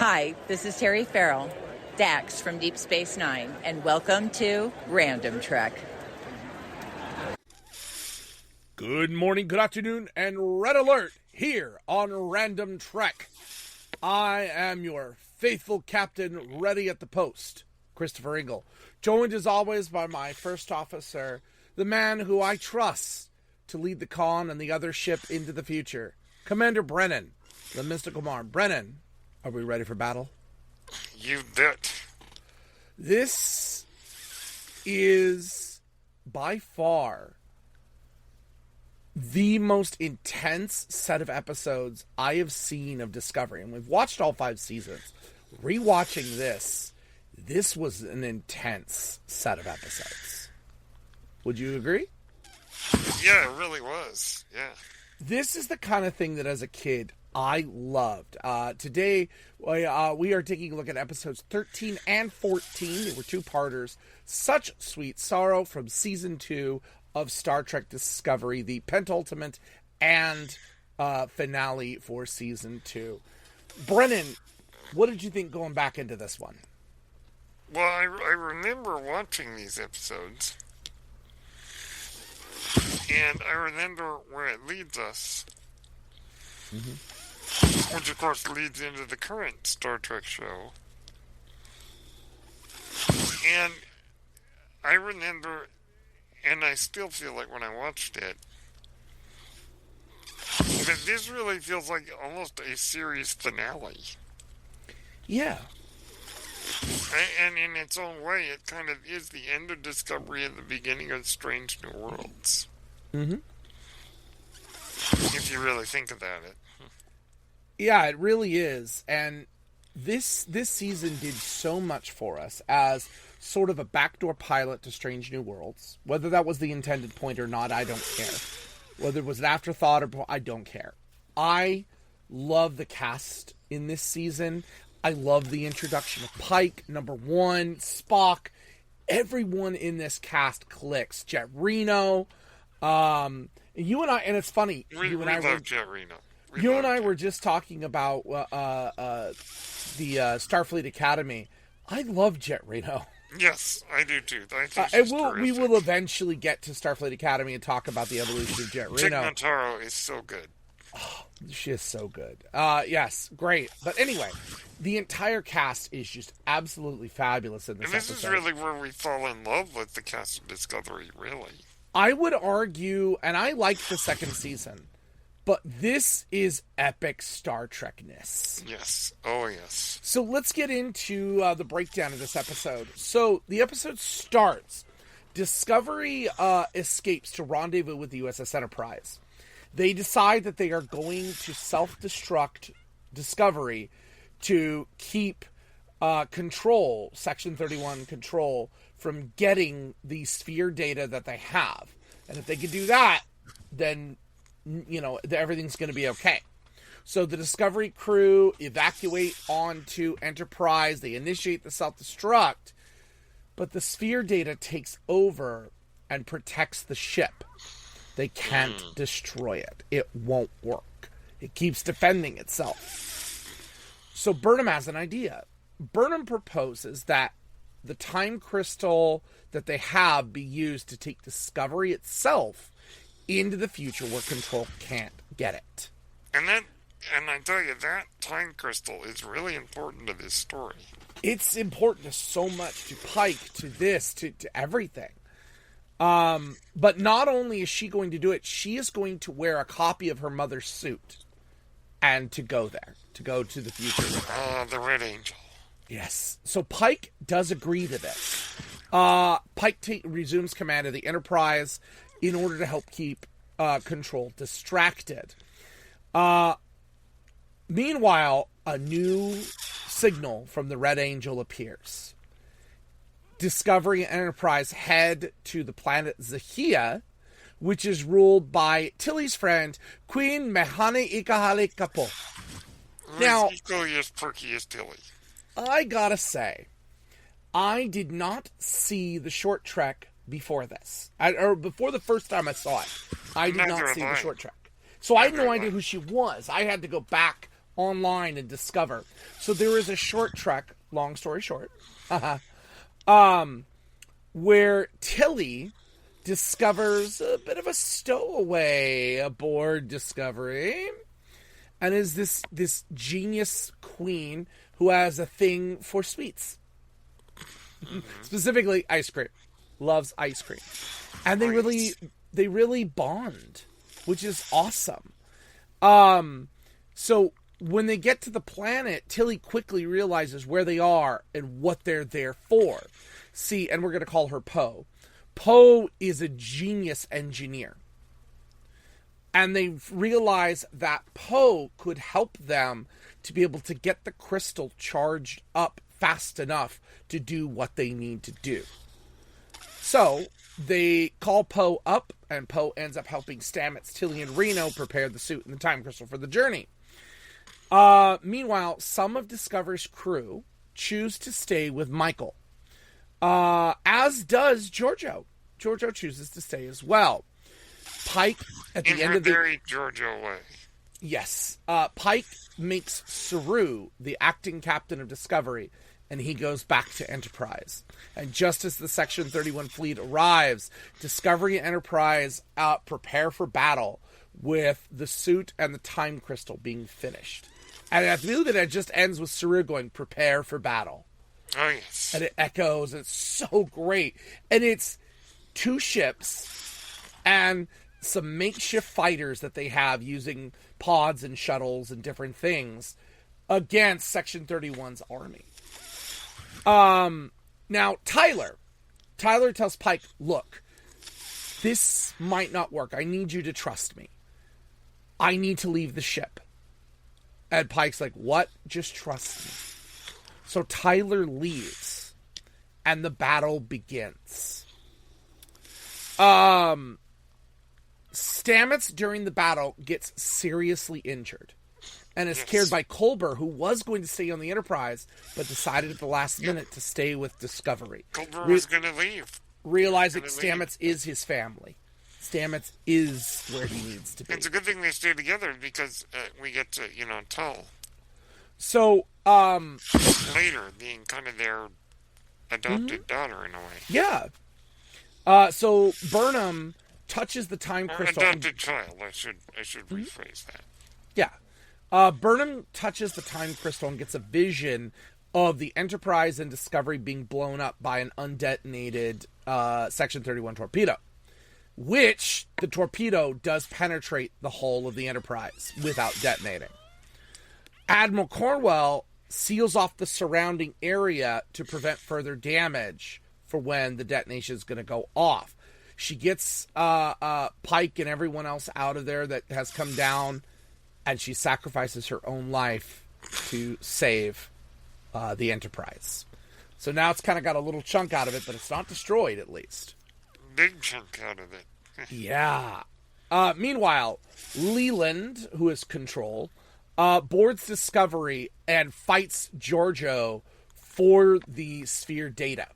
Hi, this is Terry Farrell, Dax from Deep Space Nine, and welcome to Random Trek. Good morning, good afternoon, and red alert here on Random Trek. I am your faithful captain, ready at the post, Christopher Ingle, joined as always by my first officer, the man who I trust to lead the con and the other ship into the future, Commander Brennan, the mystical Marm. Brennan, are we ready for battle? You bet. This is by far the most intense set of episodes I have seen of Discovery. And we've watched all 5 seasons. Rewatching this was an intense set of episodes. Would you agree? Yeah, it really was. Yeah. This is the kind of thing that as a kid I loved. Today, we are taking a look at episodes 13 and 14. They were 2-parters. Such Sweet Sorrow from Season 2 of Star Trek Discovery, the penultimate and finale for Season 2. Brennan, what did you think going back into this one? Well, I remember watching these episodes, and I remember where it leads us. Mm-hmm. Which, of course, leads into the current Star Trek show. And I remember, and I still feel like when I watched it, that this really feels like almost a series finale. Yeah. And in its own way, it kind of is the end of Discovery and the beginning of Strange New Worlds. Mm-hmm. If you really think about it. Yeah, it really is. And this season did so much for us as sort of a backdoor pilot to Strange New Worlds. Whether that was the intended point or not, I don't care. Whether it was an afterthought or I don't care. I love the cast in this season. I love the introduction of Pike, number 1, Spock. Everyone in this cast clicks. Jet Reno. You and I, and it's funny. We love Jet Reno. You and I were just talking about the Starfleet Academy. I love Jet Reno. Yes, I do too. I think we will eventually get to Starfleet Academy and talk about the evolution of Jet Reno. Chick Notaro is so good. Oh, she is so good. Yes, great. But anyway, the entire cast is just absolutely fabulous in this episode. And this is really where we fall in love with the cast of Discovery, really. I would argue, and I liked the second season, but this is epic Star Trek-ness. Yes. Oh, yes. So let's get into the breakdown of this episode. So the episode starts. Discovery escapes to rendezvous with the USS Enterprise. They decide that they are going to self-destruct Discovery to keep control, Section 31 control, from getting the sphere data that they have. And if they can do that, then, you know, everything's going to be okay. So the Discovery crew evacuate onto Enterprise. They initiate the self-destruct. But the sphere data takes over and protects the ship. They can't destroy it. It won't work. It keeps defending itself. So Burnham has an idea. Burnham proposes that the time crystal that they have be used to take Discovery itself into the future where Control can't get it. And I tell you, that time crystal is really important to this story. It's important to so much, to Pike, to this, to everything. But not only is she going to do it, she is going to wear a copy of her mother's suit and to go there, to go to the future. The Red Angel. Yes. So Pike does agree to this. Pike resumes command of the Enterprise in order to help keep Control distracted. Meanwhile, a new signal from the Red Angel appears. Discovery and Enterprise head to the planet Zahia, which is ruled by Tilly's friend, Queen Mehane Ikahale Kapo. Now, equally as perky as Tilly. I gotta say, I did not see the short trek before this. Or before the first time I saw it. I did not see the short trek. So I had no idea who she was. I had to go back online and discover. So there is a short trek, long story short, where Tilly discovers a bit of a stowaway aboard Discovery, and is this genius queen who has a thing for sweets. Specifically ice cream. Loves ice cream. And they really bond, which is awesome. So when they get to the planet, Tilly quickly realizes where they are and what they're there for. See, and we're going to call her Poe. Poe is a genius engineer. And they realize that Poe could help them to be able to get the crystal charged up fast enough to do what they need to do. So they call Poe up, and Poe ends up helping Stamets, Tilly, and Reno prepare the suit and the time crystal for the journey. Meanwhile, some of Discovery's crew choose to stay with Michael, as does Giorgio. Giorgio chooses to stay as well. Pike, at the end of the... very Giorgio way. Yes. Pike makes Saru the acting captain of Discovery, and he goes back to Enterprise. And just as the Section 31 fleet arrives, Discovery and Enterprise prepare for battle, with the suit and the time crystal being finished. And I feel that it just ends with Saru going, "Prepare for battle." Oh, yes. And it echoes. It's so great. And it's 2 ships and some makeshift fighters that they have using pods and shuttles and different things against Section 31's army. Now, Tyler tells Pike, "Look, this might not work. I need you to trust me. I need to leave the ship." And Pike's like, "What? Just trust me." So Tyler leaves, and the battle begins. Stamets, during the battle, gets seriously injured and is cared by Culber, who was going to stay on the Enterprise, but decided at the last minute to stay with Discovery. Culber was going to leave. Realizing Stamets is his family. Stamets is where he needs to be. It's a good thing they stay together, because we get to, tell. So, later, being kind of their adopted daughter, in a way. Yeah. So Burnham touches the time crystal. Adopted child. I should rephrase that. Yeah. Burnham touches the time crystal and gets a vision of the Enterprise and Discovery being blown up by an undetonated Section 31 torpedo, which the torpedo does penetrate the hull of the Enterprise without detonating. Admiral Cornwell seals off the surrounding area to prevent further damage for when the detonation is going to go off. She gets Pike and everyone else out of there that has come down, and she sacrifices her own life to save the Enterprise. So now it's kind of got a little chunk out of it, but it's not destroyed, at least. Big chunk out of it. Yeah. Meanwhile, Leland, who is Control, boards Discovery and fights Giorgio for the sphere data.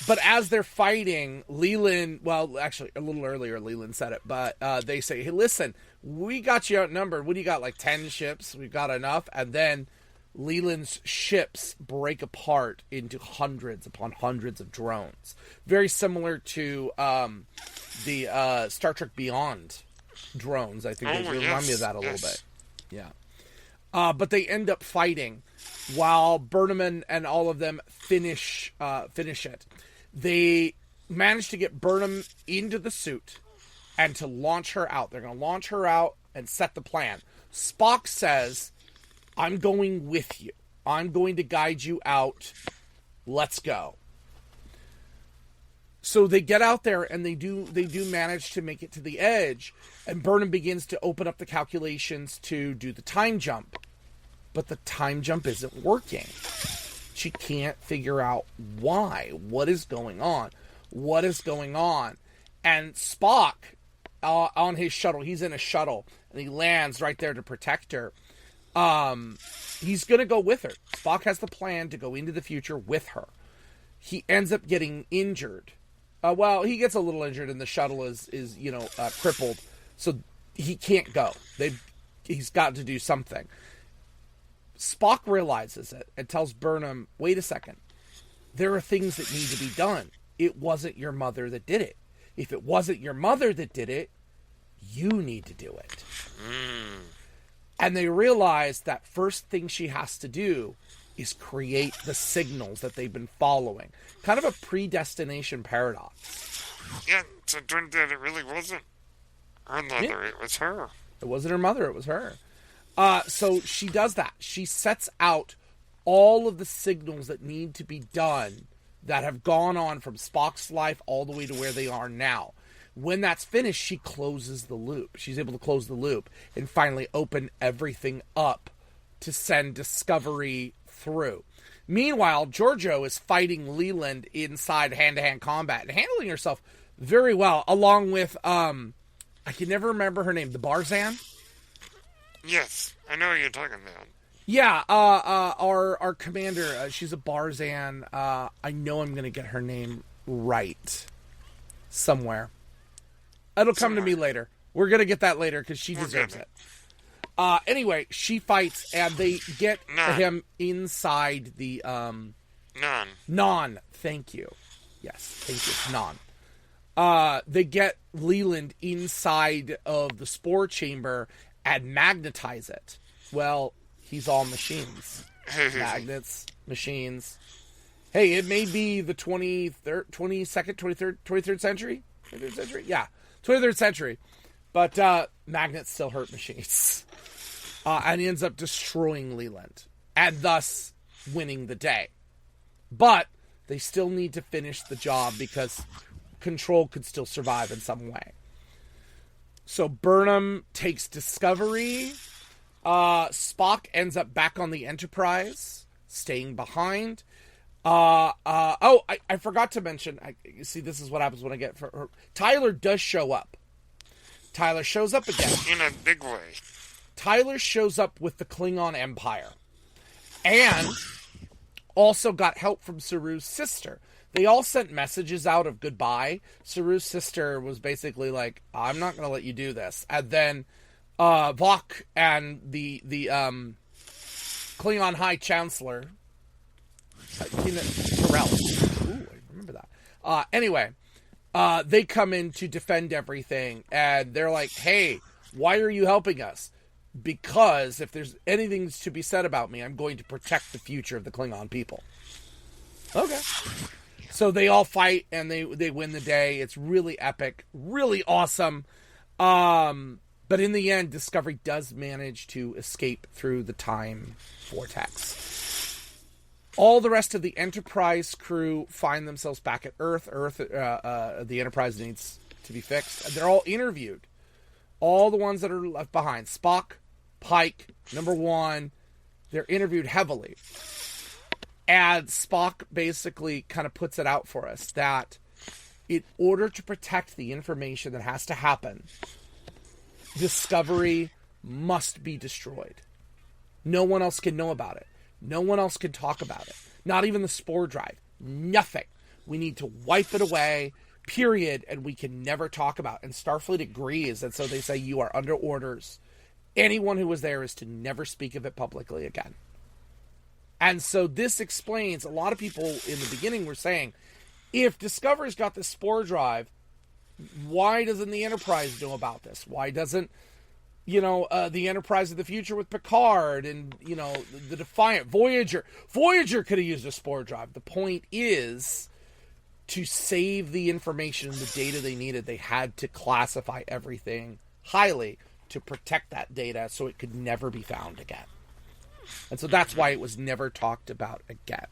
But as they're fighting, Leland, well, actually, a little earlier, Leland said it, but they say, "Hey, listen, we got you outnumbered. What do you got, like 10 ships? We've got enough." And then Leland's ships break apart into hundreds upon hundreds of drones. Very similar to the Star Trek Beyond drones. I think they remind me of that a little bit. Yeah. But they end up fighting while Burnham and all of them finish it. They manage to get Burnham into the suit and to launch her out. They're going to launch her out and set the plan. Spock says, "I'm going with you. I'm going to guide you out. Let's go." So they get out there and they do manage to make it to the edge, and Burnham begins to open up the calculations to do the time jump. But the time jump isn't working. She can't figure out why. What is going on? What is going on? And Spock, on his shuttle, he's in a shuttle, and he lands right there to protect her. He's going to go with her. Spock has the plan to go into the future with her. He ends up getting injured. He gets a little injured, and the shuttle is crippled, so he can't go. he's got to do something. Spock realizes it and tells Burnham, wait a second. There are things that need to be done. It wasn't your mother that did it. If it wasn't your mother that did it, you need to do it. And they realize that first thing she has to do is create the signals that they've been following. Kind of a predestination paradox. Yeah, so it turned out it really wasn't her mother, it was her. It wasn't her mother, it was her. So she does that. She sets out all of the signals that need to be done that have gone on from Spock's life all the way to where they are now. When that's finished, she closes the loop. She's able to close the loop and finally open everything up to send Discovery through. Meanwhile, Georgiou is fighting Leland inside hand-to-hand combat and handling herself very well, along with, I can never remember her name, the Barzan? Yes, I know what you're talking about. Yeah, our commander, she's a Barzan. I know I'm going to get her name right somewhere. It'll come to me later. We're going to get that later because she deserves it. Anyway, she fights and they get him inside the... Non. Thank you. Yes, thank you. Non. They get Leland inside of the spore chamber and magnetize it. Well, he's all machines. Magnets, machines. Hey, it may be the 23rd century? 23rd century? Yeah, 23rd century. But magnets still hurt machines. And he ends up destroying Leland. And thus winning the day. But they still need to finish the job because Control could still survive in some way. So Burnham takes Discovery. Spock ends up back on the Enterprise, staying behind. I forgot to mention, you see, this is what happens when I get for her. Tyler does show up. Tyler shows up again. In a big way. Tyler shows up with the Klingon Empire. And also got help from Saru's sister. They all sent messages out of goodbye. Saru's sister was basically like, I'm not going to let you do this. And then Vok and the Klingon High Chancellor, Terrell. Ooh, I remember that. Anyway, they come in to defend everything. And they're like, hey, why are you helping us? Because if there's anything to be said about me, I'm going to protect the future of the Klingon people. Okay. So they all fight and they win the day. It's really epic, really awesome. But in the end, Discovery does manage to escape through the time vortex. All the rest of the Enterprise crew find themselves back at Earth. The Enterprise needs to be fixed. They're all interviewed. All the ones that are left behind. Spock, Pike, number one, they're interviewed heavily. And Spock basically kind of puts it out for us that in order to protect the information that has to happen, Discovery must be destroyed. No one else can know about it. No one else can talk about it. Not even the spore drive. Nothing. We need to wipe it away, period, and we can never talk about it. And Starfleet agrees, and so they say you are under orders. Anyone who was there is to never speak of it publicly again. And so this explains, a lot of people in the beginning were saying, if Discovery's got this spore drive, why doesn't the Enterprise know about this? Why doesn't, the Enterprise of the future with Picard and, the Defiant, Voyager? Voyager could have used a spore drive. The point is, to save the information and the data they needed, they had to classify everything highly to protect that data so it could never be found again. And so that's why it was never talked about again.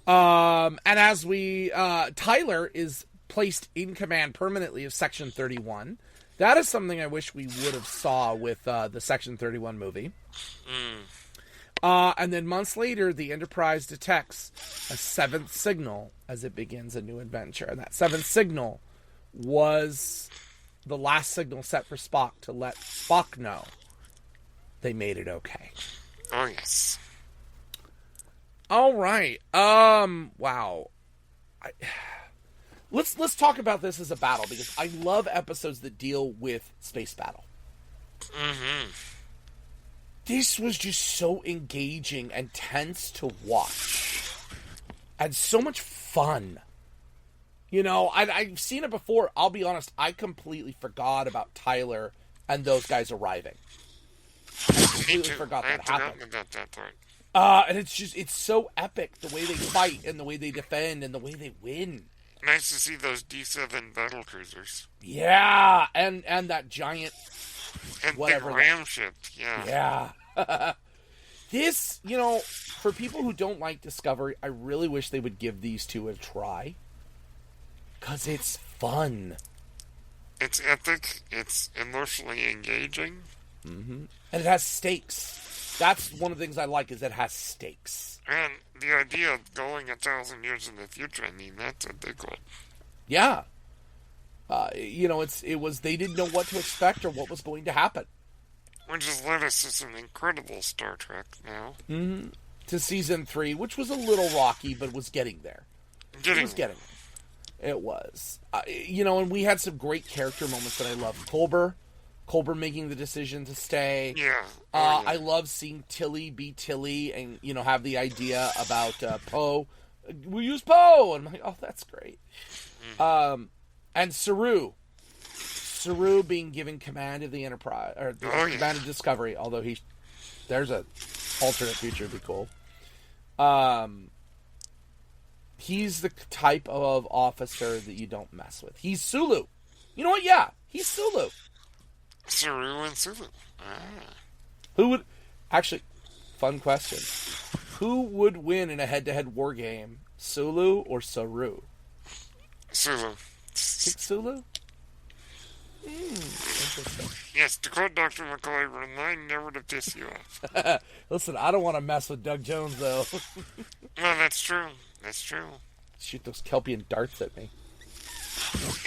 And as Tyler is placed in command permanently of Section 31. That is something I wish we would have saw with the Section 31 movie. And then months later, the Enterprise detects a seventh signal as it begins a new adventure. And that seventh signal was the last signal set for Spock to let Spock know they made it okay. Oh, yes. All right. Wow. Let's talk about this as a battle, because I love episodes that deal with space battle. Mm-hmm. This was just so engaging and tense to watch. And so much fun. You know, I've seen it before. I'll be honest, I completely forgot about Tyler and those guys arriving. I completely forgot that happened. About that part. And it's so epic, the way they fight and the way they defend and the way they win. Nice to see those D7 battle cruisers. Yeah, and that giant and whatever big ram ship. Yeah. Yeah. This, you know, for people who don't like Discovery, I really wish they would give these two a try. Because it's fun. It's epic. It's emotionally engaging. Mm-hmm. And it has stakes. That's one of the things I like, is it has stakes. And the idea of going 1,000 years in the future, I mean, that's a big one. Yeah. You know, they didn't know what to expect or what was going to happen. Which has led us to some incredible Star Trek now. Mm-hmm. To season 3, which was a little rocky, but was getting there. Getting there. It was. You know, and we had some great character moments that I loved. Culber making the decision to stay. Yeah. I love seeing Tilly be Tilly and, you know, have the idea about Poe. We use Poe! And I'm like, oh, that's great. And Saru being given command of the Enterprise, or command of Discovery, although there's a alternate future, would be cool. He's the type of officer that you don't mess with. He's Sulu. You know what? Yeah, he's Sulu. Saru and Sulu. Who would... Actually, fun question. Who would win in a head-to-head war game? Sulu or Saru? Sulu. Pick Sulu? Interesting. Yes, to quote Dr. McCoy, remind never to piss you off. Listen, I don't want to mess with Doug Jones, though. No, that's true. That's true. Shoot those Kelpian darts at me.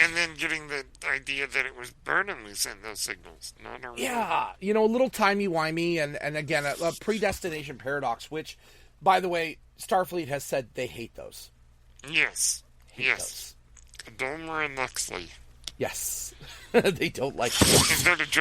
And then getting the idea that it was Burnham who sent those signals, not a Yeah, you know, a little timey-wimey, and again, a predestination paradox, which, by the way, Starfleet has said they hate those. Yes. Yes. Dolmer and Luxley. Yes. They don't like them. Instead of